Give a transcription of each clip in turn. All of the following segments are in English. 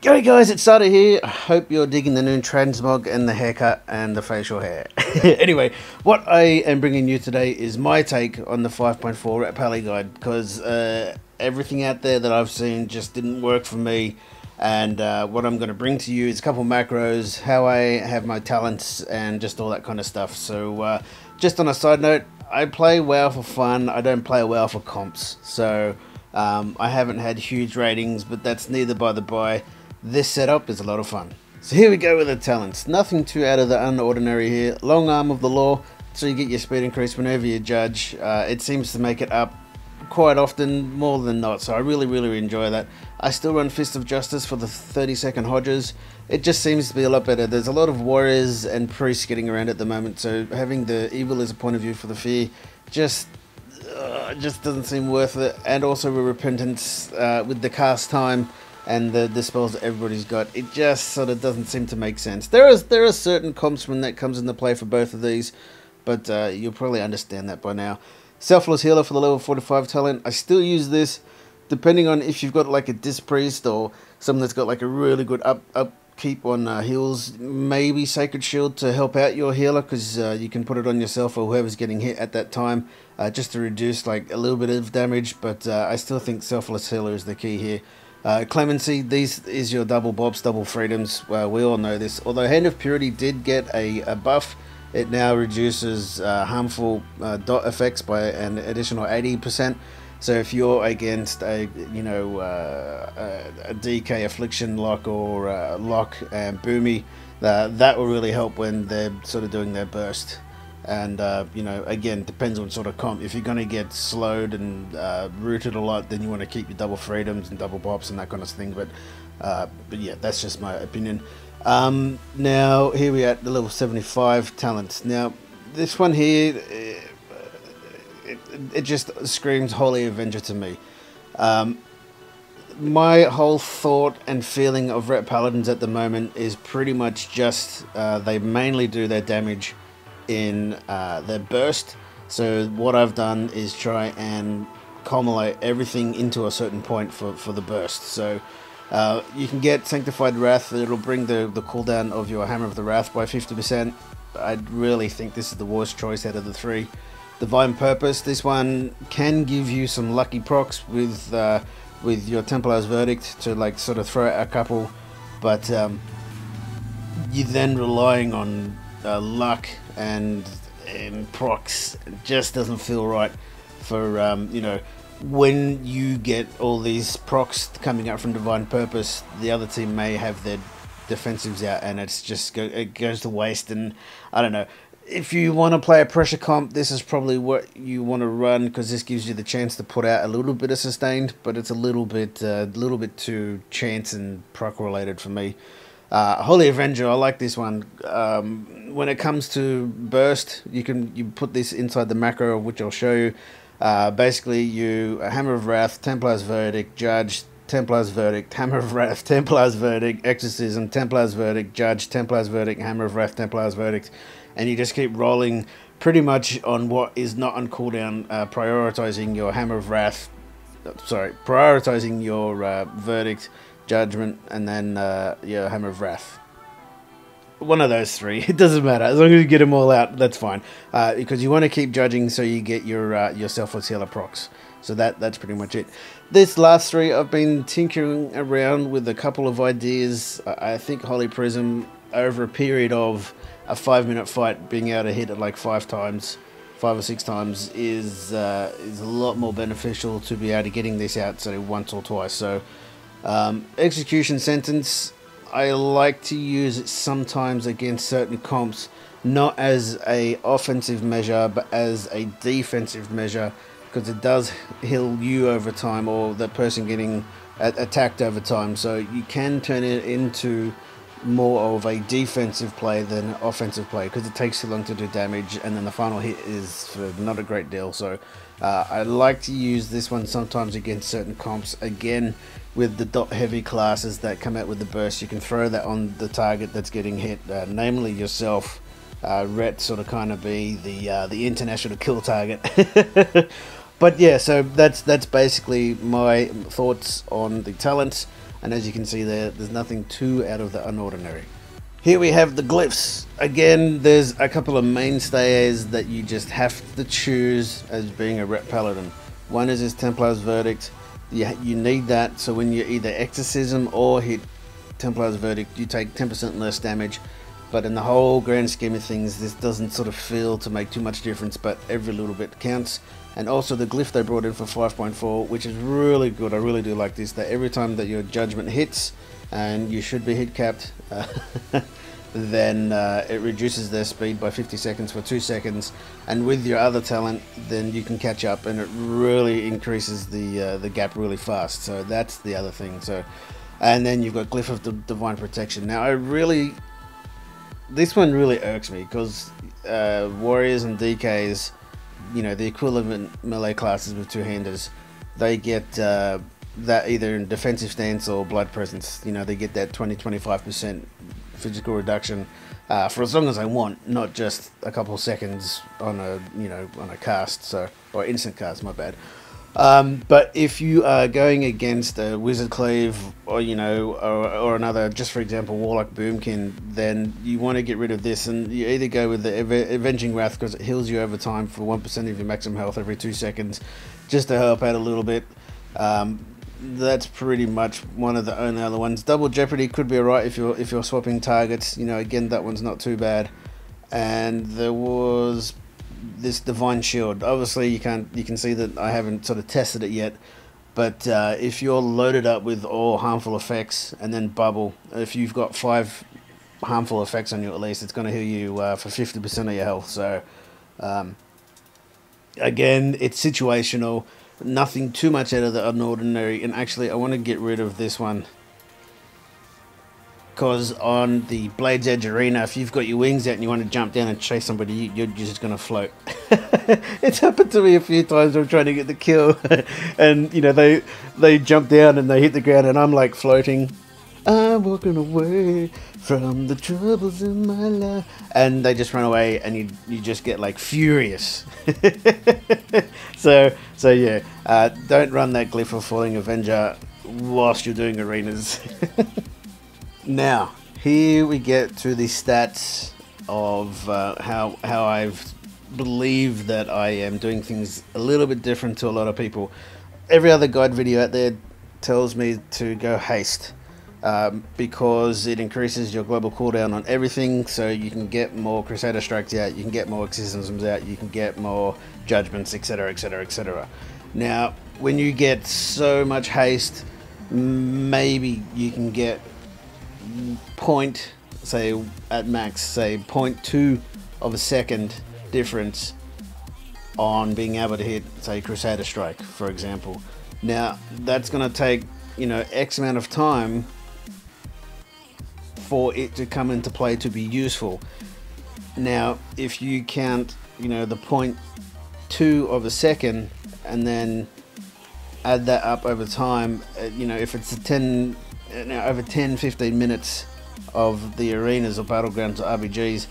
G'day guys, it's Satta here. I hope you're digging the new transmog and the haircut and the facial hair. Anyway, what I am bringing you today is my take on the 5.4 Ret Pally guide, because everything out there that I've seen just didn't work for me. And what I'm going to bring to you is a couple macros, how I have my talents, and just all that kind of stuff. So just on a side note, I play WoW for fun. I don't play WoW for comps. So I haven't had huge ratings, but that's neither by the by. This setup is a lot of fun. So here we go with the talents. Nothing too out of the unordinary here. Long arm of the law, so you get your speed increase whenever you judge. It seems to make it up quite often, more than not, so I really enjoy that. I still run Fist of Justice for the 30-second Hodges. It just seems to be a lot better. There's a lot of warriors and priests getting around at the moment, so having the evil as a point of view for the fear just doesn't seem worth it. And also with repentance, with the cast time and the spells that everybody's got, it just sort of doesn't seem to make sense. There are certain comps when that comes into play for both of these, but you'll probably understand that by now. Selfless Healer for the level 45 talent. I still use this depending on if you've got like a Disc Priest or someone that's got like a really good upkeep on heals. Maybe Sacred Shield to help out your healer, because you can put it on yourself or whoever's getting hit at that time, just to reduce like a little bit of damage. But I still think Selfless Healer is the key here. Clemency, these is your double bobs, double freedoms. We all know this. Although Hand of Purity did get a buff, it now reduces harmful dot effects by an additional 80%. So if you're against a DK Affliction lock or lock and boomy, that will really help when they're sort of doing their burst. And again, depends on sort of comp. If you're going to get slowed and rooted a lot, then you want to keep your double freedoms and double bops and that kind of thing. But yeah, that's just my opinion. Now here we are at the level 75 talents. Now this one here, it just screams Holy Avenger to me. My whole thought and feeling of Ret Paladins at the moment is pretty much just they mainly do their damage in their burst. So what I've done is try and culminate everything into a certain point for the burst. So you can get Sanctified Wrath. It'll bring the cooldown of your Hammer of the Wrath by 50%. I really think this is the worst choice out of the three. Divine Purpose, this one can give you some lucky procs with your Templar's Verdict to like sort of throw out a couple, but you're then relying on luck and procs. It just doesn't feel right for when you get all these procs coming out from Divine Purpose. The other team may have their defensives out and it goes to waste. And I don't know, if you want to play a pressure comp, this is probably what you want to run, because this gives you the chance to put out a little bit of sustained, but it's a little bit too chance and proc related for me. Holy Avenger, I like this one. When it comes to burst, you put this inside the macro, which I'll show you. Basically, you Hammer of Wrath, Templar's Verdict, Judge, Templar's Verdict, Hammer of Wrath, Templar's Verdict, Exorcism, Templar's Verdict, Judge, Templar's Verdict, Hammer of Wrath, Templar's Verdict, and you just keep rolling pretty much on what is not on cooldown, prioritizing your Hammer of Wrath, prioritizing your Verdict, Judgment, and then your Hammer of Wrath. One of those three, it doesn't matter, as long as you get them all out, that's fine. Because you want to keep judging so you get your Selfless Healer procs. So that's pretty much it. This last three, I've been tinkering around with a couple of ideas. I think Holy Prism, over a period of a 5-minute fight, being able to hit it like 5 or 6 times is a lot more beneficial to be able to getting this out, say, once or twice. So Execution Sentence, I like to use it sometimes against certain comps, not as a offensive measure but as a defensive measure, because it does heal you over time, or the person getting attacked over time. So you can turn it into more of a defensive play than an offensive play, because it takes too long to do damage, and then the final hit is for not a great deal. So I like to use this one sometimes against certain comps. Again, with the dot heavy classes that come out with the burst, you can throw that on the target that's getting hit, namely yourself. Ret sort of kind of be the international kill target. But yeah, so that's basically my thoughts on the talents. and as you can see there's nothing too out of the unordinary. Here we have the glyphs. Again, there's a couple of mainstays that you just have to choose as being a Ret Paladin. One is his Templar's Verdict. You need that, so when you either Exorcism or hit Templar's Verdict, you take 10% less damage. But in the whole grand scheme of things, this doesn't sort of feel to make too much difference, but every little bit counts. And also the glyph they brought in for 5.4, which is really good. I really do like this, that every time that your judgment hits, and you should be hit capped, then it reduces their speed by 50 seconds for 2 seconds, and with your other talent then you can catch up, and it really increases the gap really fast. So that's the other thing. So, and then you've got Glyph of the Divine Protection. Now this one really irks me, because warriors and DKs, you know, the equivalent melee classes with two-handers, they get that either in defensive stance or blood presence. You know, they get that 20-25% physical reduction for as long as I want, not just a couple of seconds on a, you know, on a cast, so, or instant cast, my bad. But if you are going against a Wizard Cleave, or, you know, or another, just for example, Warlock Boomkin, then you want to get rid of this, and you either go with the Avenging Wrath, because it heals you over time for 1% of your maximum health every 2 seconds, just to help out a little bit. That's pretty much one of the only other ones. Double Jeopardy could be alright if you're swapping targets. You know, again, that one's not too bad. And there was this Divine Shield. Obviously, you can see that I haven't sort of tested it yet. But if you're loaded up with all harmful effects and then bubble, if you've got 5 harmful effects on you at least, it's going to heal you for 50% of your health. So again, it's situational. Nothing too much out of the unordinary. And actually, I want to get rid of this one, because on the Blade's Edge Arena, if you've got your wings out and you want to jump down and chase somebody, you're just going to float. It's happened to me a few times. I'm trying to get the kill, and you know, they jump down and they hit the ground, and I'm like floating. I'm walking away from the troubles in my life, and they just run away, and you just get like furious. So yeah, don't run that Glyph of Falling Avenger whilst you're doing arenas. Now here we get to the stats of how I've believed that I am doing things a little bit different to a lot of people. Every other guide video out there tells me to go Haste. Because it increases your global cooldown on everything, so you can get more Crusader Strikes out, you can get more Exorcisms out, you can get more Judgments, etc, etc, etc. Now, when you get so much Haste, maybe you can get say at max, say 0.2 of a second difference on being able to hit, say, Crusader Strike, for example. Now, that's going to take, you know, X amount of time for it to come into play to be useful. Now, if you count, you know, the 0.2 of a second and then add that up over time, you know, if it's over 10-15 minutes of the arenas or battlegrounds or RBGs,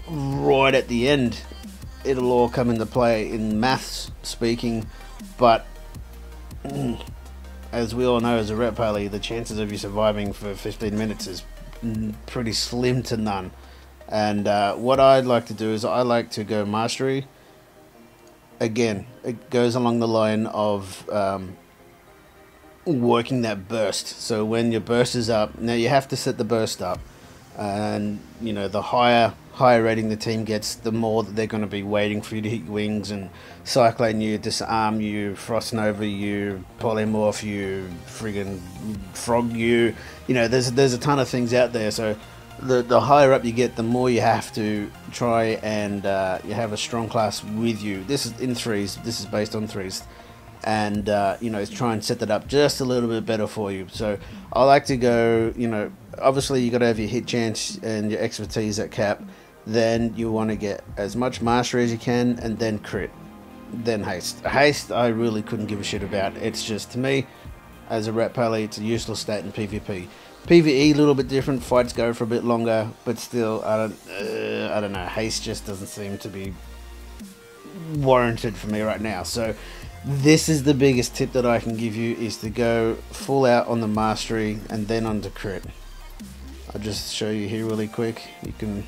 right at the end, it'll all come into play in maths speaking. But as we all know, as a Ret Pally, the chances of you surviving for 15 minutes is pretty slim to none. And what I'd like to do is I like to go Mastery. Again, it goes along the line of working that burst. So when your burst is up, now you have to set the burst up, and you know, the higher rating the team gets, the more that they're going to be waiting for you to hit your wings and cyclone you, disarm you, frost nova you, polymorph you, friggin' frog you. You know, there's a ton of things out there. So the higher up you get, the more you have to try and you have a strong class with you. This is in threes. This is based on threes. And you know, try and set that up just a little bit better for you. So I like to go, you know, obviously you got to have your hit chance and your expertise at cap. Then you want to get as much mastery as you can, and then crit, then haste. Haste I really couldn't give a shit about. It's just, to me, as a Ret Pally, it's a useless stat in PvP. PvE a little bit different, fights go for a bit longer, but still, I don't know, haste just doesn't seem to be warranted for me right now. So This is the biggest tip that I can give you, is to go full out on the mastery and then on the crit. I'll just show you here really quick. You can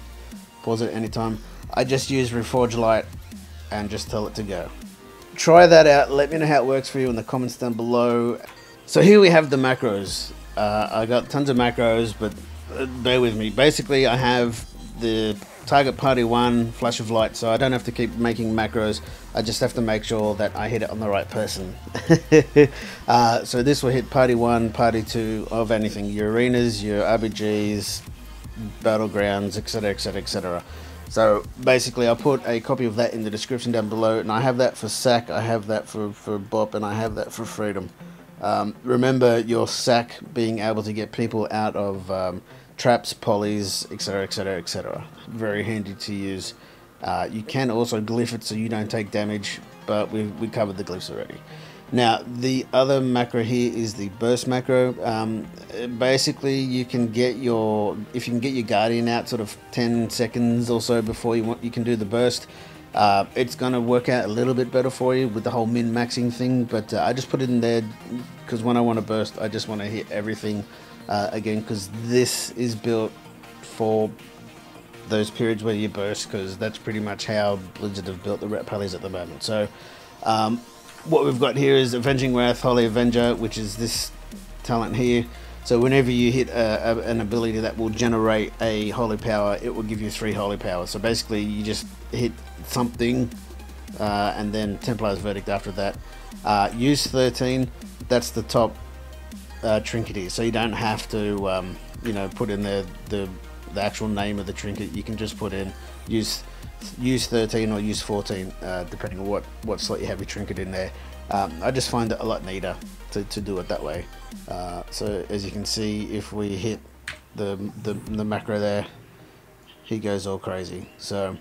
pause it anytime. I just use Reforge Light and just tell it to go. Try that out. Let me know how it works for you in the comments down below. So here we have the macros. I got tons of macros, but bear with me. Basically, I have the target party 1 flash of light, so I don't have to keep making macros. I just have to make sure that I hit it on the right person. So this will hit party 1, party 2 of anything, your arenas, your RBGs, battlegrounds, etc, etc, etc. So basically I'll put a copy of that in the description down below, and I have that for SAC, I have that for BOP, and I have that for Freedom. Remember your SAC being able to get people out of traps, polys, etc, etc, etc. Very handy to use. You can also glyph it so you don't take damage, but we covered the glyphs already. Now the other macro here is the burst macro. Basically you can get your, if you can get your guardian out sort of 10 seconds or so before you can do the burst. It's gonna work out a little bit better for you with the whole min-maxing thing, but I just put it in there because when I want to burst, I just want to hit everything again, because this is built for those periods where you burst, because that's pretty much how Blizzard have built the Ret Pallys at the moment. So what we've got here is Avenging Wrath, Holy Avenger, which is this talent here. So whenever you hit an ability that will generate a holy power, it will give you 3 holy powers. So basically you just hit something and then Templar's Verdict after that. Use 13, that's the top trinket here, so you don't have to you know, put in the actual name of the trinket. You can just put in use 13 or use 14, depending on what slot you have your trinket in there. I just find it a lot neater to do it that way. So as you can see, if we hit the macro there, he goes all crazy. So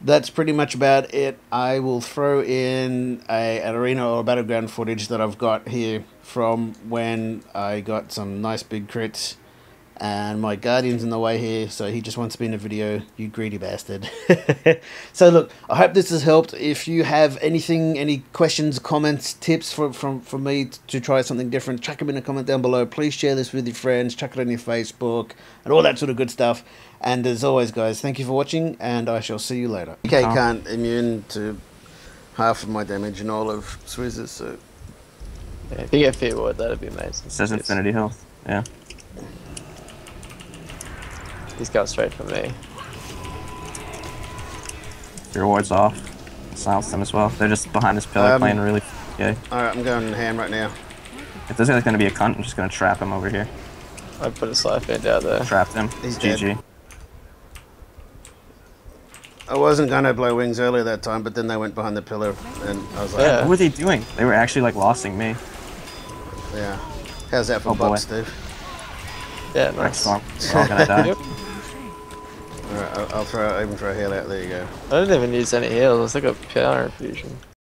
that's pretty much about it. I will throw in an arena or battleground footage that I've got here from when I got some nice big crits. And my guardian's in the way here, so he just wants to be in a video, you greedy bastard. So look, I hope this has helped. If you have anything, any questions, comments, tips for me to try something different, chuck them in a comment down below. Please share this with your friends, chuck it on your Facebook, and all that sort of good stuff. And as always, guys, thank you for watching, and I shall see you later. Okay, can't immune to half of my damage and all of Swizz's, so... Yeah, if you get Fear Ward, that'd be amazing. It says infinity health, yeah. He's going straight for me. Your ward's off. Silence them as well. They're just behind this pillar playing really gay. Alright, I'm going ham right now. If this guy's gonna be a cunt, I'm just gonna trap him over here. I put a slight bend out there. Trapped him. He's GG. dead. I wasn't gonna blow wings earlier that time, but then they went behind the pillar, and I was like, Yeah. What were they doing? They were actually like losing me. yeah. How's that for Oh, boy. Bob, Steve? Yeah, Next nice. one. We're all gonna die. Yep. Alright, I'll even throw a heal out. There you go. I didn't even use any heals. I got power infusion.